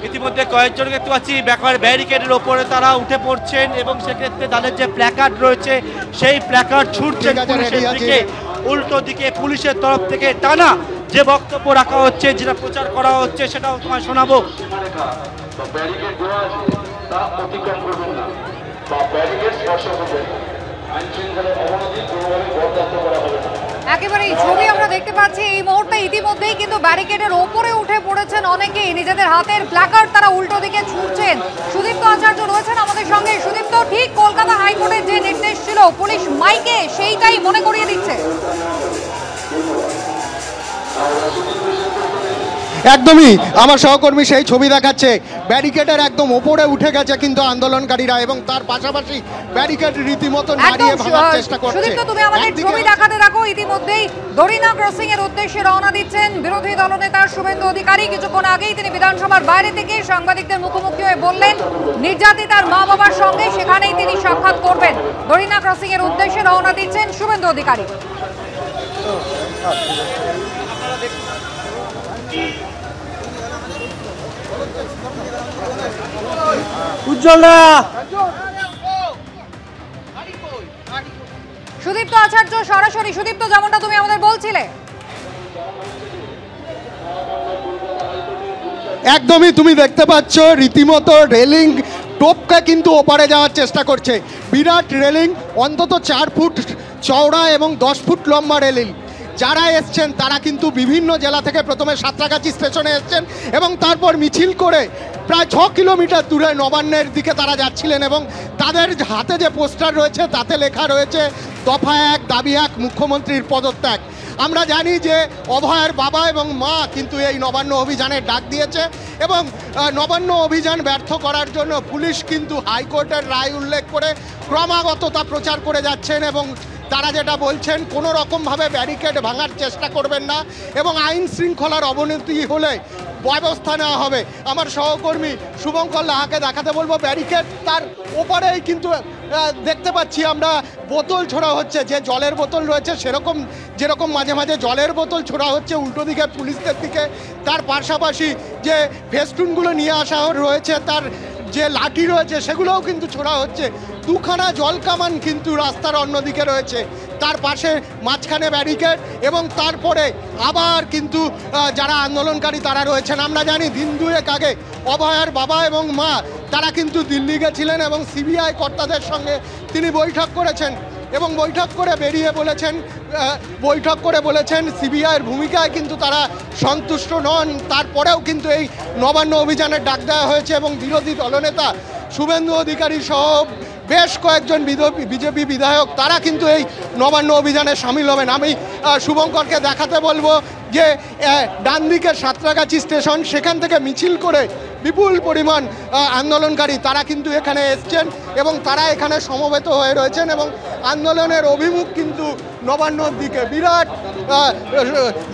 ইতিমধ্যে কয়েকজন দেখতে পাচ্ছি ব্যারিকেডের ওপরে তারা উঠে পড়ছেন এবং সেক্ষেত্রে তাদের যে প্ল্যাকার্ড রয়েছে সেই প্ল্যাকার্ড ছুটছেন পুলিশের দিকে। উল্টো দিকে পুলিশের তরফ থেকে টানা যে বক্তব্য রাখা হচ্ছে, যেটা প্রচার করা হচ্ছে, সেটাও তোমায় শোনাবো। একেবারে এই ছবি আমরা দেখতে পাচ্ছি এই মুহূর্তে। ইতিমধ্যেই কিন্তু ব্যারিকেডের ওপরে উঠে পড়েছেন অনেকেই, নিজেদের হাতের প্ল্যাকার্ড তারা উল্টো দিকে ছুটছেন। সুদীপ্ত আচার্য রয়েছেন আমাদের সঙ্গে। সুদীপ্ত, ঠিক কলকাতা হাইকোর্টের যে নির্দেশ ছিল পুলিশ মাইকে সেইটাই মনে করিয়ে দিচ্ছে। একদমই আমার সহকর্মী সেই ছবি দেখাচ্ছে। ব্যারিকেডের একদম ওপরে উঠে গেছে কিন্তু আন্দোলনকারীরা, এবং তার পাশাপাশি ব্যারিকেড রীতিমতো নাড়িয়ে ভাঙার চেষ্টা করছে। সুদীপ্ত, তুমি আমাদের ছবি দেখাতে থাকো। ইতিমধ্যেই দরিনা ক্রসিং এর উদ্দেশ্যে রওনা দিচ্ছেন বিরোধী দলনেতা শুভেন্দু অধিকারী। কিছুক্ষণ আগেই তিনি বিধানসভার বাইরে থেকে সাংবাদিকদের মুখোমুখি হয়ে বললেন নির্যাতিতার মা বাবার সঙ্গে সেখানেই তিনি সাক্ষাৎ করবেন। দরিনা ক্রসিং এর উদ্দেশ্যে রওনা দিচ্ছেন শুভেন্দু অধিকারী। সুদীপ্ত আচার্য সরাসরি। সুদীপ্ত, যেমনটা তুমি আমাদের বলছিলে। একদমই তুমি দেখতে পাচ্ছ রীতিমতো রেলিং টোপকে কিন্তু ওপারে যাওয়ার চেষ্টা করছে। বিরাট রেলিং, অন্তত 4 ফুট চওড়া এবং 10 ফুট লম্বা রেলিং। যারা এসছেন তারা কিন্তু বিভিন্ন জেলা থেকে প্রথমে সাঁতরাগাছি স্টেশনে এসছেন এবং তারপর মিছিল করে প্রায় 6 কিলোমিটার দূরে নবান্নের দিকে তারা যাচ্ছিলেন, এবং তাদের হাতে যে পোস্টার রয়েছে তাতে লেখা রয়েছে দফা 1 দাবি 1 মুখ্যমন্ত্রীর পদত্যাগ। আমরা জানি যে অভয়ের বাবা এবং মা কিন্তু এই নবান্ন অভিযানের ডাক দিয়েছে, এবং নবান্ন অভিযান ব্যর্থ করার জন্য পুলিশ কিন্তু হাইকোর্টের রায় উল্লেখ করে ক্রমাগত তা প্রচার করে যাচ্ছেন, এবং তারা যেটা বলছেন কোনো রকমভাবে ব্যারিকেড ভাঙার চেষ্টা করবেন না, এবং আইন শৃঙ্খলার অবনতি হলে ব্যবস্থা নেওয়া হবে। আমার সহকর্মী শুভঙ্কর লাহাকে দেখাতে বলবো ব্যারিকেড তার ওপারেই কিন্তু দেখতে পাচ্ছি আমরা বোতল ছোড়া হচ্ছে। যে জলের বোতল রয়েছে সেরকম যেরকম মাঝে মাঝে জলের বোতল ছোড়া হচ্ছে উল্টো দিকে পুলিশদের দিকে, তার পাশাপাশি যে ফেস্টুনগুলো নিয়ে আসা রয়েছে, তার যে লাঠি রয়েছে সেগুলোও কিন্তু ছোড়া হচ্ছে। দুখানা জল কামান কিন্তু রাস্তার অন্যদিকে রয়েছে, তার পাশে মাঝখানে ব্যারিকেড, এবং তারপরে আবার কিন্তু যারা আন্দোলনকারী তারা রয়েছেন। আমরা জানি দিন 2 আগে অভয়ের বাবা এবং মা তারা কিন্তু দিল্লি গেছিলেন এবং সিবিআই কর্তাদের সঙ্গে তিনি বৈঠক করেছেন, এবং বৈঠক করে বলেছেন সিবিআইয়ের ভূমিকায় কিন্তু তারা সন্তুষ্ট নন। তারপরেও কিন্তু এই নবান্ন অভিযানের ডাক দেওয়া হয়েছে, এবং বিরোধী দলনেতা শুভেন্দু অধিকারী সহ বেশ কয়েকজন বিজেপি বিধায়ক তারা কিন্তু এই নবান্ন অভিযানে সামিল হবেন। আমি শুভঙ্করকে দেখাতে বলবো যে ডান দিকে সাঁতরাগাছি স্টেশন, সেখান থেকে মিছিল করে বিপুল পরিমাণ আন্দোলনকারী তারা কিন্তু এখানে এসছেন, এবং তারা এখানে সমবেত হয়ে রয়েছেন, এবং আন্দোলনের অভিমুখ কিন্তু নবান্নর দিকে। বিরাট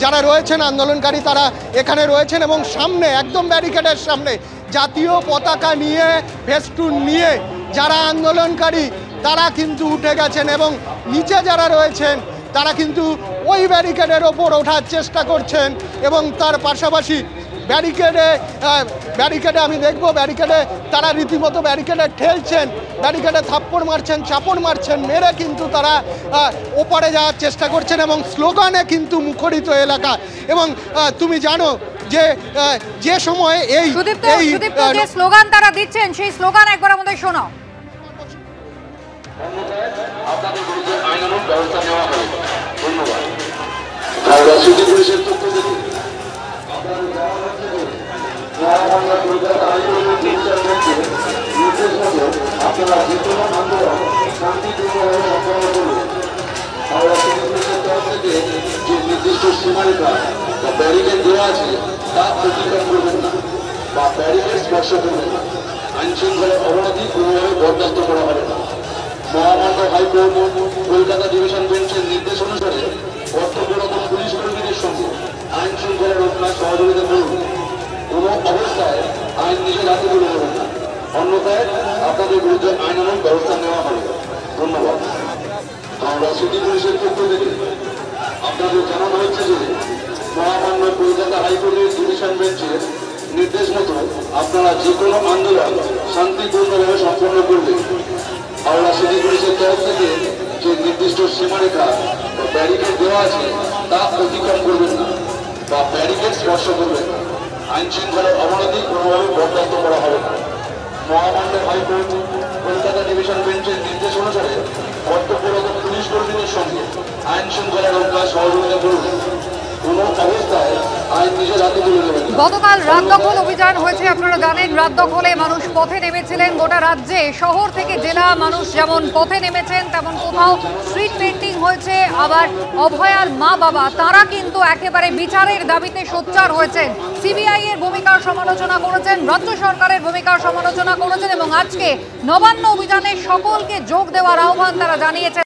যারা রয়েছেন আন্দোলনকারী তারা এখানে রয়েছেন, এবং সামনে একদম ব্যারিকেডের সামনে জাতীয় পতাকা নিয়ে ফেস্টুন নিয়ে যারা আন্দোলনকারী তারা কিন্তু উঠে গেছেন, এবং নিচে যারা রয়েছেন তারা কিন্তু ওই ব্যারিকেডের ওপর ওঠার চেষ্টা করছেন, এবং তার পাশাপাশি ব্যারিকেডে আমি দেখব ব্যারিকেডে তারা রীতিমতো ব্যারিকেডে ঠেলছেন, ব্যারিকেডে থাপ্পড় মারছেন, চাপড় মারছেন, মেরে কিন্তু তারা ওপারে যাওয়ার চেষ্টা করছেন, এবং স্লোগানে কিন্তু মুখরিত এলাকা। এবং তুমি জানো যে সময় এই যে স্লোগান তারা দিচ্ছেন সেই স্লোগান একবার আমাদের শোনাও। আপনাদের বিরুদ্ধে আইনানুগ ব্যবস্থা নেওয়া হবে। ধন্যবাদ। আপনারা যে কোনো আন্দোলন শান্তিপূর্ণভাবে সম্পন্ন করুন। হাওড়া সিটি পুলিশের তরফ থেকে যে নির্দিষ্ট সীমারেখা বা ব্যারিকেড দেওয়া আছে তা অতিক্রম করবেন না বা ব্যারিকেড স্পর্শ করবেন না। আইন শৃঙ্খলার অবনতি কোনোভাবে বরদাস্ত করা হবে না। মহামান্য হাইকোর্ট কলকাতা ডিভিশন বেঞ্চের নির্দেশ অনুসারে কর্তব্যরত পুলিশ কর্মীদের সঙ্গে আইন শৃঙ্খলা রক্ষায় সহযোগিতা করুন। কোনো অবস্থায় আইন নিজের হাতে তুলে নেবেন না, অন্যথায় আপনাদের বিরুদ্ধে আইনানুগ ব্যবস্থা নেওয়া হবে। ধন্যবাদ। আমরা সিটি পুলিশের পক্ষ থেকে আপনাদের জানানো হচ্ছে যে মহামান্য কলকাতা হাইকোর্টের ডিভিশন বেঞ্চের নির্দেশ মতো আপনারা যে কোনো আন্দোলন শান্তিপূর্ণভাবে সম্পন্ন করবেন। হাওড়া সিটি পুলিশের তরফ থেকে যে নির্দিষ্ট সীমারেখা বা ব্যারিকেড দেওয়া আছে তা অতিক্রম করবেন না বা ব্যারিকেড স্পর্শ করবেন না। আইন শৃঙ্খলার অবনতি কোনোভাবে বরদাস্ত করা হবে না। মহামান্য হাইকোর্ট কলকাতা ডিভিশন বেঞ্চের নির্দেশ অনুসারে কর্তব্যরত পুলিশ কর্মীদের সঙ্গে আইন শৃঙ্খলা রক্ষায় সহযোগিতা করুন। কোনো অবস্থায় আইন নিজের হাতে তুলে নেবেন। গতকাল রাত দখল অভিযান হয়েছে, আপনারা জানেন। রাত দখলে মানুষ পথে নেমেছিলেন। গোটা রাজ্যে শহর থেকে জেলা মানুষ যেমন পথে নেমেছেন, তেমন কোথাও স্ট্রিট পেন্টিং হয়েছে। আবার অভয়ার মা বাবা তারা কিন্তু একেবারে বিচারের দাবিতে সোচ্চার হয়েছেন। সিবিআই এর ভূমিকার সমালোচনা করেছেন, রাজ্য সরকারের ভূমিকার সমালোচনা করেছেন এবং আজকে নবান্ন অভিযানে সকলকে যোগ দেওয়ার আহ্বান তারা জানিয়েছেন।